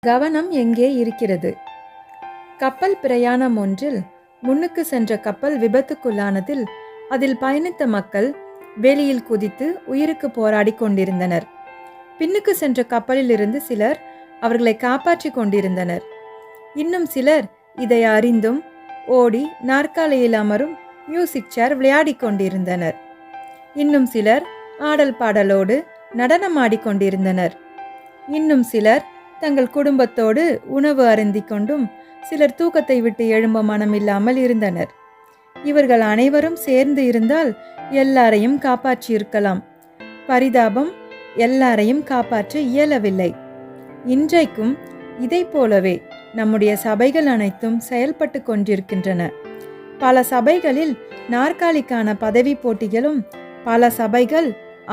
கவனம் எங்கே இருக்கிறது? கப்பல் பிரயாணம் ஒன்றில் முன்னுக்கு சென்ற கப்பல் விபத்துக்குள்ளானதில் அதில் பயணித்த மக்கள் வெளியில் குதித்து உயிருக்கு போராடி கொண்டிருந்தனர். பின்னுக்கு சென்ற கப்பலிலிருந்து சிலர் அவர்களை காப்பாற்றி கொண்டிருந்தனர். இன்னும் சிலர் இதை அறிந்தும் ஓடி நாற்காலியில் அமரும் மியூசிக் சேர் விளையாடி கொண்டிருந்தனர். இன்னும் சிலர் ஆடல் பாடலோடு நடனமாடி கொண்டிருந்தனர். இன்னும் சிலர் தங்கள் குடும்பத்தோடு உணவு அருந்தி கொண்டும் சிலர் தூக்கத்தை விட்டு எழும்ப மனமில்லாமல் இருந்தனர். இவர்கள் அனைவரும் சேர்ந்து இருந்தால் எல்லாரையும் காப்பாற்றியிருக்கலாம். பரிதாபம், எல்லாரையும் காப்பாற்ற இயலவில்லை. இன்றைக்கும் இதை போலவே நம்முடைய சபைகள் அனைத்தும் செயல்பட்டு கொண்டிருக்கின்றன. பல சபைகளில் நாற்காலிக்கான பதவி போட்டிகளும், பல சபைகள்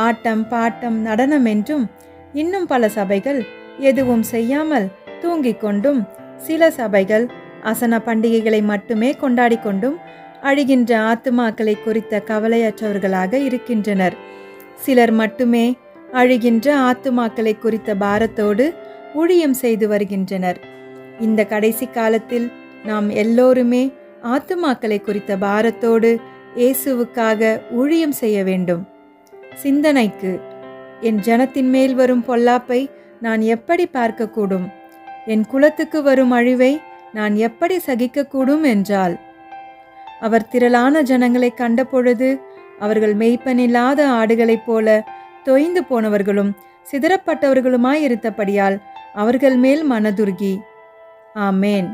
ஆட்டம் பாட்டம் நடனம் என்றும், இன்னும் பல சபைகள் எதுவும் செய்யாமல் தூங்கிக் கொண்டும், சில சபைகள் அசன பண்டிகைகளை மட்டுமே கொண்டாடி கொண்டும் அழிகின்ற ஆத்துமாக்களை குறித்த கவலையற்றவர்களாக இருக்கின்றனர். சிலர் மட்டுமே அழிகின்ற ஆத்துமாக்களை குறித்த பாரத்தோடு ஊழியம் செய்து வருகின்றனர். இந்த கடைசி காலத்தில் நாம் எல்லோருமே ஆத்துமாக்களை குறித்த பாரத்தோடு இயேசுவுக்காக ஊழியம் செய்ய வேண்டும். சிந்தனைக்கு, என் ஜனத்தின் மேல் வரும் பொல்லாப்பை நான் எப்படி பார்க்கக்கூடும்? என் குலத்துக்கு வரும் அழிவை நான் எப்படி சகிக்கக்கூடும் என்றால், அவர் திரளான ஜனங்களை கண்டபொழுது அவர்கள் மேய்ப்பனில்லாத ஆடுகளைப் போல தொய்ந்து போனவர்களும் சிதறப்பட்டவர்களுமாயிருந்தபடியால் அவர்கள் மேல் மனதுருகி. ஆமேன்.